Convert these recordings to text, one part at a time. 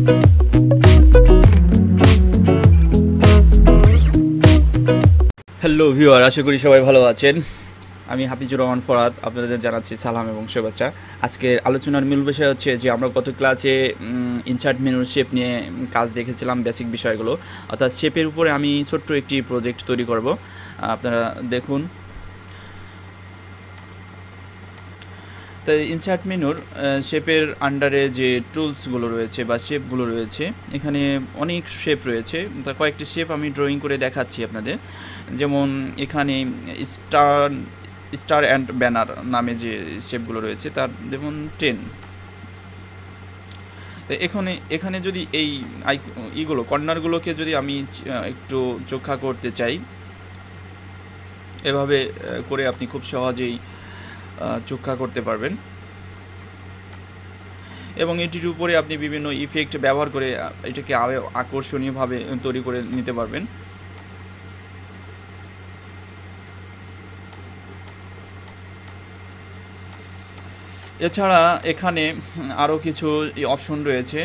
Hello viewer, আশা করি সবাই ভালো আছেন। আমি হাফিজুর রহমান ফরাদ আপনাদের জানাচ্ছি সালাম এবং শুভেচ্ছা। আজকের আলোচনার মূল বিষয় হচ্ছে যে আমরা গত ক্লাসে ইনসার্ট মেনুর শেপ নিয়ে কাজ দেখেছিলাম, বেসিক বিষয়গুলো। অর্থাৎ শেপের উপরে আমি ছোট্ট একটি প্রজেক্ট তৈরি করব, আপনারা দেখুন। তাই ইনসার্ট মেনুর শেপের আন্ডারে যে টুলসগুলো রয়েছে বা শেপগুলো রয়েছে, এখানে অনেক শেপ রয়েছে। তা কয়েকটি শেপ আমি ড্রয়িং করে দেখাচ্ছি আপনাদের। যেমন এখানে স্টার অ্যান্ড ব্যানার নামে যে শেপগুলো রয়েছে তার দেখুন 10। এখানে যদি এই ইগুলো কর্নারগুলোকে যদি আমি একটু চোখা করতে চাই, এভাবে করে আপনি খুব সহজেই চোখা করতে পারবেন এবং এটির উপরে আপনি বিভিন্ন ইফেক্ট ব্যবহার করে এটাকে আরও আকর্ষণীয়ভাবে তৈরি করে নিতে পারবেন। এছাড়া এখানে আরও কিছু অপশন রয়েছে,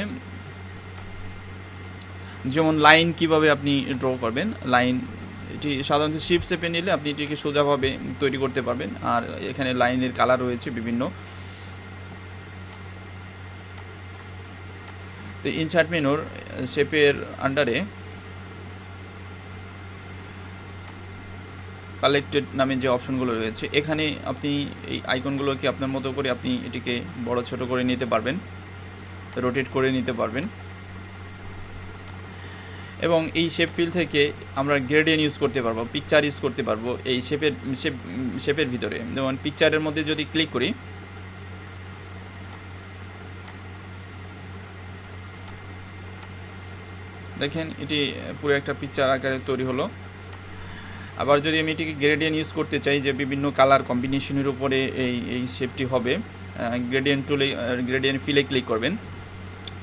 যেমন লাইন কিভাবে আপনি ড্র করবেন। লাইন এটি সাধারণত শিপ শেপে নিলে আপনি এটিকে সোজাভাবে তৈরি করতে পারবেন। আর এখানে লাইনের কালার রয়েছে বিভিন্ন। তো ইনসার্ট মেনুর শেপের আন্ডারে কালেক্টেড নামে যে অপশনগুলো রয়েছে, এখানে আপনি এই আইকনগুলোকে আপনার মতো করে আপনি এটিকে বড় ছোট করে নিতে পারবেন, রোটেট করে নিতে পারবেন। এবং এই শেপ ফিল থেকে আমরা গ্রেডিয়েন্ট ইউজ করতে পারবো, পিকচার ইউজ করতে পারবো এই শেপের ভিতরে। যেমন পিকচারের মধ্যে যদি ক্লিক করি, দেখেন এটি পুরো একটা পিকচার আকারে তৈরি হলো। আবার যদি আমি এটিকে গ্রেডিয়েন্ট ইউজ করতে চাই, যে বিভিন্ন কালার কম্বিনেশনের উপরে এই শেপটি হবে, গ্রেডিয়েন্ট টুলে গ্রেডিয়েন্ট ফিলে ক্লিক করবেন।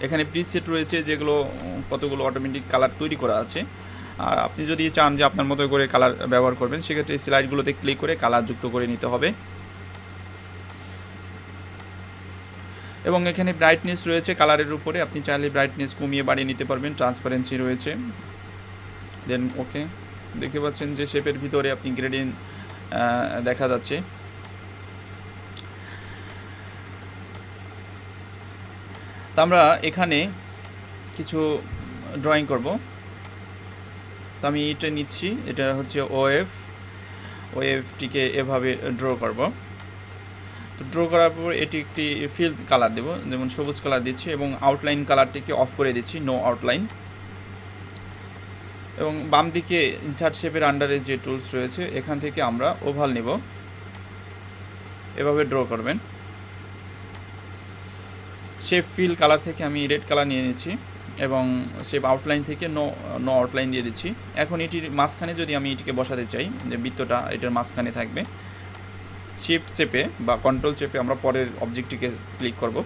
এখানে প্রিসেট রয়েছে যেগুলো কতগুলো অটোমেটিক কালার তৈরি করা আছে। আর আপনি যদি চান যে আপনার মতো করে কালার ব্যবহার করবেন, সেক্ষেত্রে স্লাইডগুলোতে ক্লিক করে কালার যুক্ত করে নিতে হবে। এবং এখানে ব্রাইটনেস রয়েছে কালারের উপরে, আপনি চাইলে ব্রাইটনেস কমিয়ে বাড়িয়ে নিতে পারবেন। ট্রান্সপারেন্সি রয়েছে, দেন ওকে। দেখতে পাচ্ছেন যে শেপের ভিতরে আপনি গ্রেডিয়েন্ট দেখা যাচ্ছে। তা আমরা এখানে কিছু ড্রয়িং করব। তো আমি এটা নিচ্ছি, এটা হচ্ছে ওয়েভটিকে এভাবে ড্র করব। তো ড্র করার পর এটি একটি ফিল কালার দেব, যেমন সবুজ কালার দিচ্ছি এবং আউটলাইন কালারটিকে অফ করে দিচ্ছি, নো আউটলাইন। এবং বাম দিকে ইনসার্ট শেপের আন্ডারে যে টুলস রয়েছে, এখান থেকে আমরা ওভাল নেব, এভাবে ড্র করবেন। শেপ ফিল কালার থেকে আমি রেড কালার নিয়ে নিচ্ছি এবং শেপ আউটলাইন থেকে নো আউটলাইন দিয়ে দিচ্ছি। এখন এটির মাঝখানে যদি আমি এটিকে বসাতে চাই, যে বৃত্তটা এটার মাঝখানে থাকবে, শিফট চেপে বা কন্ট্রোল চেপে আমরা পরের অবজেক্টটিকে ক্লিক করব,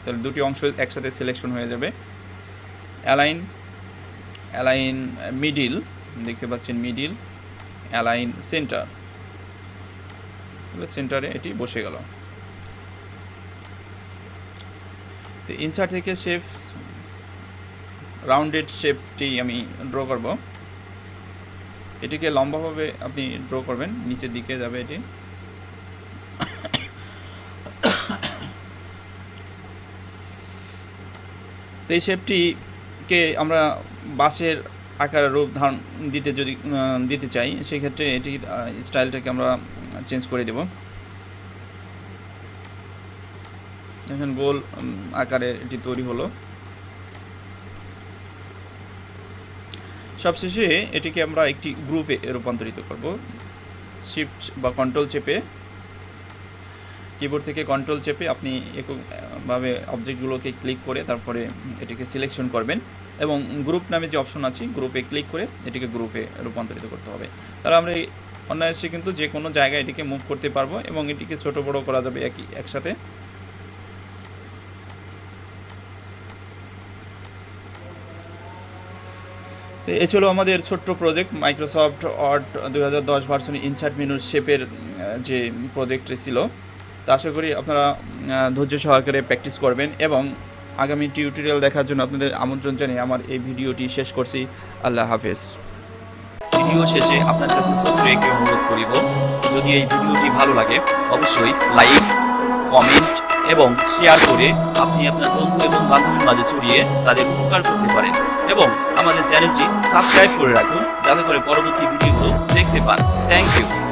তাহলে দুটি অংশ একসাথে সিলেকশন হয়ে যাবে। অ্যালাইন মিডিল, দেখতে পাচ্ছেন মিডিল, অ্যালাইন সেন্টার, সেন্টারে এটি বসে গেল। তো ইনসার্ট থেকে শেপ রাউন্ডেড শেপটি আমি ড্র করব। এটিকে লম্বাভাবে আপনি ড্র করবেন, নিচের দিকে যাবে এটি। তো এই শেপটিকে আমরা বাঁশের আকার রূপ ধারণ দিতে চাই, সেক্ষেত্রে এটির স্টাইলটাকে আমরা চেঞ্জ করে দেব। এখন গোল আকারে এটি তৈরি হলো। সবশেষে এটিকে আমরা একটি গ্রুপে রূপান্তরিত করব। শিফট বা কন্ট্রোল চেপে, কিবোর্ড থেকে কন্ট্রোল চেপে আপনি একভাবে অবজেক্টগুলোকে ক্লিক করে তারপরে এটিকে সিলেকশন করবেন এবং গ্রুপ নামে যে অপশন আছে, গ্রুপে ক্লিক করে এটিকে গ্রুপে রূপান্তরিত করতে হবে। তাহলে আমরা অনায়াসে কিন্তু যে কোনো জায়গায় এটিকে মুভ করতে পারবো এবং এটিকে ছোট বড় করা যাবে একসাথে। তো এই ছিল আমাদের ছোট্ট প্রজেক্ট, মাইক্রোসফট ওয়ার্ড 2010 ভার্সনে ইনসার্ট মেনুর শেপের যে প্রজেক্টটি ছিল। তা আশা করি আপনারা ধৈর্য সহকারে প্র্যাকটিস করবেন এবং আগামী টিউটোরিয়াল দেখার জন্য আপনাদের আমন্ত্রণ জানিয়ে আমার এই ভিডিওটি শেষ করছি। আল্লাহ হাফেজ। ভিডিও শেষে আপনার কাছে ছোট্ট একটি অনুরোধ করিব, যদি এই ভিডিওটি ভালো লাগে অবশ্যই লাইক, কমেন্ট এবং শেয়ার করে আপনি আপনার বন্ধু এবং বান্ধবীর মাঝে ছড়িয়ে তাদের উপকার করতে পারেন এবং আমাদের চ্যানেলটি সাবস্ক্রাইব করে রাখুন যাতে করে পরবর্তী ভিডিওগুলো দেখতে পান। Thank you.